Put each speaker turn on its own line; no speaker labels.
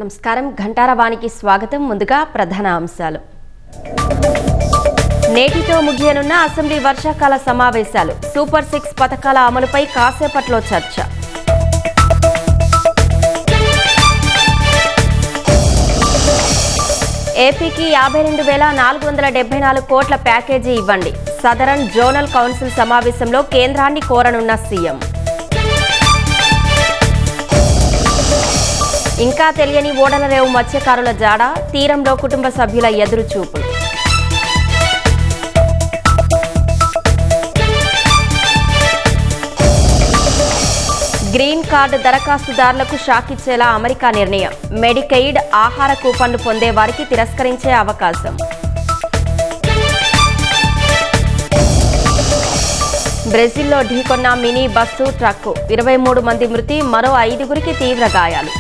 నమస్కారం. ఘంటారవానికి స్వాగతం. ముందుగా ప్రధాన అంశాలు. నేటితో ముగియనున్న అసెంబ్లీ వర్షాకాల సమావేశాలు. సూపర్ 6 పథకాల అమలుపై కాసేపట్లో చర్చ. ఏపీకి 52,474 కోట్ల ప్యాకేజీ ఇవ్వండి. సదరన్ జోనల్ కౌన్సిల్ సమావేశంలో కేంద్రాన్ని కోరనున్న సీఎం. ఇంకా తెలియని ఓడలరేవు మత్స్యకారుల జాడ. తీరంలో కుటుంబ సభ్యుల ఎదురుచూపులు. గ్రీన్ కార్డు దరఖాస్తుదారులకు షాక్ ఇచ్చేలా అమెరికా నిర్ణయం. మెడికెయిడ్, ఆహార కూపన్లు పొందే వారికి తిరస్కరించే అవకాశం. బ్రెజిల్లో ఢీకొన్న మినీ బస్సు ట్రక్కు. 23 మంది మృతి, మరో 5గురికి తీవ్ర గాయాలు.